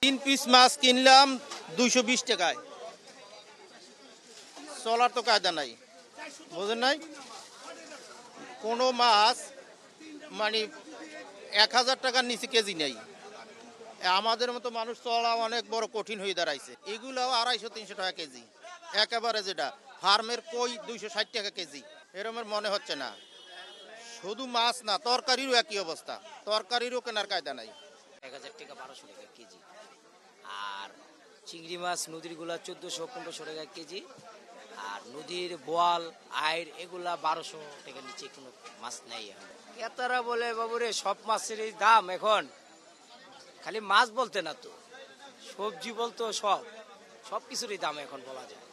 3 piece মাছ কিনলাম 220 টাকায়। চলার তো কায়দা নাই, বুঝেন নাই? কোনো মাছ মানে 1000 টাকার নিচে কেজি নেই। আমাদের মতো মানুষ চলা অনেক বড় কঠিন হয়ে দাঁড়াইছে। এগুলাও 250-300 টাকা কেজি, একেবারে যেটা ফার্মের কই 260 টাকা কেজি। এরকমের মনে হচ্ছে না। শুধু মাছ না, তরকারিরও একই অবস্থা, তরকারিরও কেনার কায়দা নাই। 1000 টাকা 1200 টাকা কেজি। আর চিংড়ি মাছ নদীরগুলা 1400-1500 টাকা কেজি। আর নদীর বোয়াল আইর এগুলা 1200 টাকার নিচে কোনো মাছ নেই। ক্রেতারা বলে বাবুরে সব মাছের দাম এখন, খালি মাছ বলতে না তো, সবজি বলতো সব কিছুরই দাম এখন বলা যায়।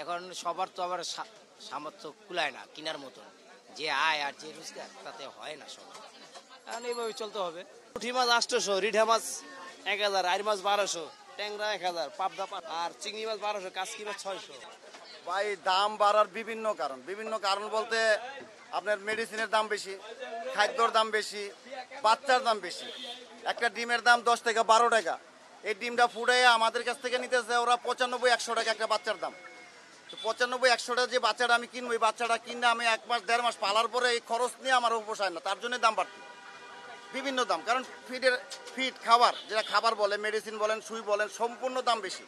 এখন সবার তো আবার সামর্থ্য কুলায় না কেনার মতন, যে আয় আর যে রোজগার তাতে হয় না সব। এখন এইভাবে চলতে হবে। পুঁটি মাছ 800, রিঠা মাছ 1000, আইর মাছ 1200, ট্যাংরা 1000, পাবদা আর চিংড়ি মাছ 1200, কাচকি মাছ 600। ভাই দাম বাড়ার বিভিন্ন কারণ বলতে আপনার মেডিসিনের দাম বেশি, খাদ্যর দাম বেশি, বাচ্চার দাম বেশি। একটা ডিমের দাম 10 থেকে 12 টাকা। এই ডিমটা ফুটাইয়া আমাদের কাছ থেকে নিতেছে ওরা 95-100 টাকা একটা বাচ্চার দাম। তো 95-100 টাকা যে বাচ্চাটা আমি কিনবো, এই বাচ্চাটা কিনে আমি 1 মাস 1.5 মাস পালার পরে এই খরচ নিয়ে আমার পোষায় না, তার জন্য দাম বাড়তি। বিভিন্ন দাম, কারণ ফিড খাবার, যেটা খাবার বলে, মেডিসিন বলেন, সুই বলেন, সম্পূর্ণ দাম বেশি।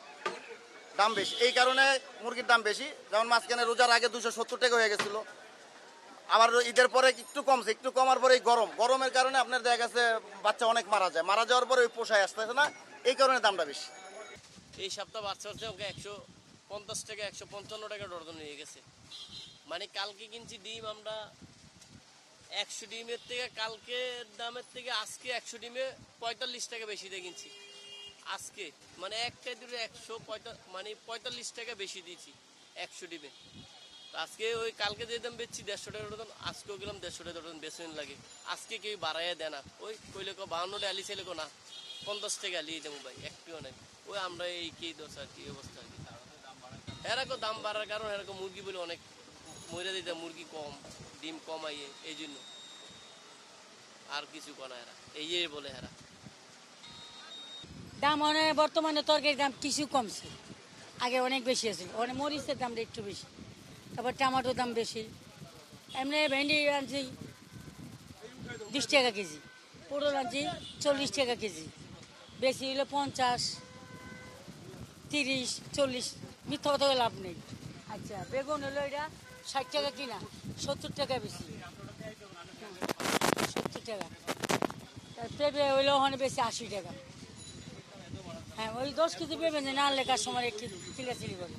এই কারণে মুরগির দাম বেশি। যেমন মাঝখানে রোজার আগে 270 টাকা হয়ে গেছিলো, আবার ঈদের পরে একটু কমছে, একটু কমার পরে এই গরমের কারণে আপনার দেখা গেছে বাচ্চা অনেক মারা যাওয়ার পরে ওই পোষায় আসতেছে না, এই কারণে দামটা বেশি। এই সপ্তাহ বাচ্চা হচ্ছে 150 টাকা 155 টাকা ডর্জন নিয়ে গেছে। মানে কালকে কিনছি ডিম আমরা 100 ডিমের থেকে, কালকে দামের থেকে আজকে 100 ডিমে 45 টাকা বেশি দিয়ে কিনছি আজকে। মানে একটা দূরে 45 টাকা বেশি দিয়েছি 100 ডিমে। আজকে ওই কালকে যে দাম বেচছি 150 টাকা ডজন, আজকেও গেলাম 150 টাকা ডজন বেচবেন লাগে। আজকে কেউ বাড়াইয়া দেয় না, ওই কইলে 52 টাকা আলি ছেলে না 50 টাকা আলি দেবো ভাই, একটুও নাই। ওই আমরা এই কি দোষ আর কি অবস্থা আর কি। এরকম দাম বাড়ার কারণ এরকম মুরগি বলে অনেক মরে দিতে, মুরগি কম, ডিম কম আইয়ে, এই জন্য। আর কিছু কনা এরা এই বলে এরা দাম অনেক, বর্তমানে তরকারির দাম কিছু কমছে, আগে অনেক বেশি আছে। অনেক মরিচের দামটা একটু বেশি, তারপর টমেটোর দাম বেশি। এমনি ভেন্ডি আনছি 20 টাকা কেজি, পটল আনছি 40 টাকা কেজি, বেশি হলে 50, 30, 40, মিথ্যা কথা লাভ নেই। আচ্ছা, বেগুন হলো এটা 60 টাকা কিনা, 70 টাকা বেশি, 70 টাকা। পেঁপে হইলে ওখানে বেশি 80 টাকা। হ্যাঁ, ওই 10 কেজি পেঁপে না লেখার সময় একটু চিলাচিলি করে।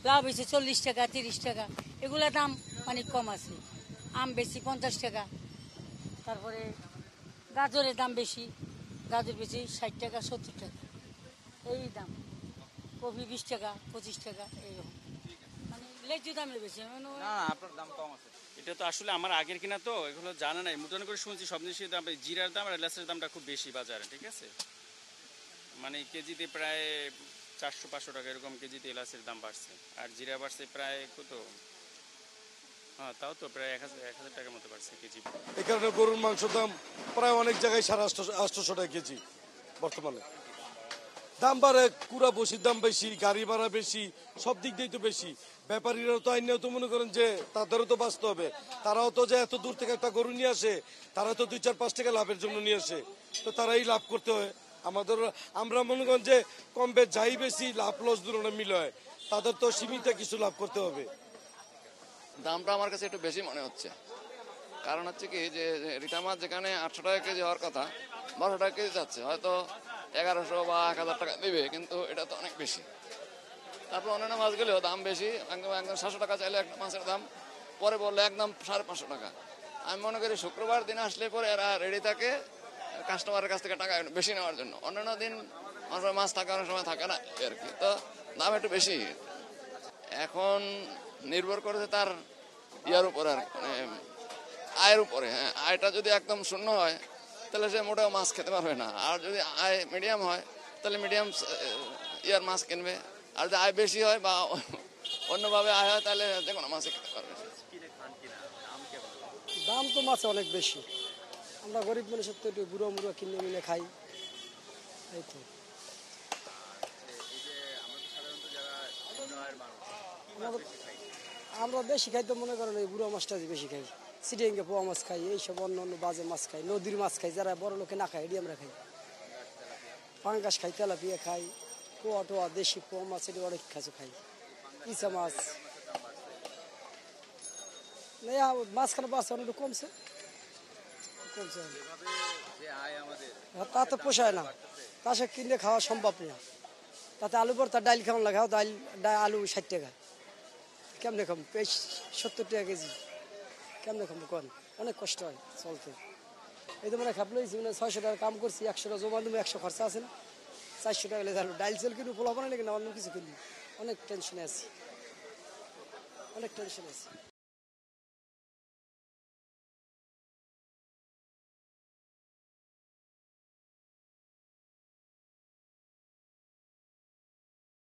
লাভ হয়েছে 40 টাকা, 30 টাকা, এগুলো দাম মানে কম আছে। আম বেশি 50 টাকা। তারপরে গাজরের দাম বেশি, গাজর বেশি 60 টাকা, 70 টাকা, এই দাম। কপি 20 টাকা, 25 টাকা, এইরকম। মানে লেচু দামের বেশি। না, আপনার দাম কম আছে। এটা তো আসলে আমার আগের কিনা তো, এগুলো জানা নাই। মোটামুটি করে শুনছি সব জিনিসের দাম, জিরার দাম আর এলাচের দামটা খুব বেশি বাজারে, ঠিক আছে? মানে কেজিতে প্রায় 400-500 টাকা এরকম কেজিতে এলাচের দাম বাড়ছে। আর জিরা বাড়ছে প্রায় কত, হ্যাঁ তাও তো প্রায় 1000 টাকার মতো বাড়ছে কেজি। এই কারণে গরুর মাংসের দাম প্রায় অনেক জায়গায় 850 টাকা কেজি বর্তমানে। দাম বাড়ে, কুড়া বসির দাম বেশি, গাড়ি ভাড়া বেশি, সব দিক দিয়েই তো বেশি। ব্যাপারীরাও তো আইনেও তো মনে করেন যে তাদেরও তো বাঁচতে হবে। তারাও তো যে এত দূর থেকে একটা গরু নিয়ে আসে, তারা তো 2-4-5 টাকা লাভের জন্য নিয়ে আসে, তো তারাই লাভ করতে হয়। আমরা মনে করেন যে কম বেশ যাই বেশি লাভ লস দুটোটা মিলে হয়, তাদের তো সীমিত কিছু লাভ করতে হবে। দামটা আমার কাছে একটু বেশি মনে হচ্ছে। কারণ হচ্ছে কি, যে রিটা মাছ যেখানে 800 টাকা কেজি হওয়ার কথা, 1200 টাকা কেজি যাচ্ছে, হয়তো 1100 বা 1000 টাকা দেবে, কিন্তু এটা তো অনেক বেশি। তারপর অন্যান্য মাছগুলিও দাম বেশি, একদম 700 টাকা চাইলে একটা মাছের দাম, পরে বললে একদম 550 টাকা। আমি মনে করি শুক্রবার দিন আসলে পরে এরা রেডি থাকে কাস্টমারের কাছ থেকে টাকা বেশি নেওয়ার জন্য। অন্যান্য দিন মাছ থাকে, অনেক সময় থাকে না আর কি, তো দাম একটু বেশি। এখন নির্ভর করেছে তার ইয়ার উপরে, আর মানে আয়ের উপরে। হ্যাঁ, আয়টা যদি একদম শূন্য হয় তাহলে সে মোটেও মাছ খেতে পারবে না। আর যদি আয় মিডিয়াম হয় তাহলে মিডিয়াম ইয়ার মাছ কিনবে। আর যদি আয় বেশি হয় বা অন্যভাবে আয় হয় তাহলে যে কোনো মাছই খেতে পারবে। দাম তো মাছ অনেক বেশি, আমরা গরিব মানুষের তো একটু গুঁড়ো মুড়ো কিনে মিলে খাই, এই তো। আমরা বেশি খাই তো মনে করেন এই বুড়ো মাছটা বেশি খাই, সিটিংয়ে পোয়া মাছ খাই, এইসব অন্য অন্য বাজে মাছ খাই, নদীর মাছ খাই, যারা বড় লোকে না খায় এটি আমরা খাই। পাঙ্গাস খাই, তেলাপিয়া খাই, পোয়া টোয়া দেশি পোয়া মাছ এটি অনেক কিছু খাই, ইচা মাছ। মাঝখানে বাস অনেক কমছে কমছে, তাতে পোষায় না, তাতে কিনে খাওয়া সম্ভব না। তাতে আলু ভর্তা ডাইল খাওয়ান লাগাও, আলু 60 টাকা, কেমনে খাম? 70 টাকা কেজি, কেমনে খাম কোন? অনেক কষ্ট হয় চলতে। এই তো মানে খাবলো 600 টাকার কাম করছি, 100 টাকা জমা দেবো, 100 খরচা আছে না, 400 টাকা লেগে ডাইল চাল কিনু, পোলা বানাই না, অন্য কিছু কিনি। অনেক টেনশনে আছি, অনেক টেনশনে আছি।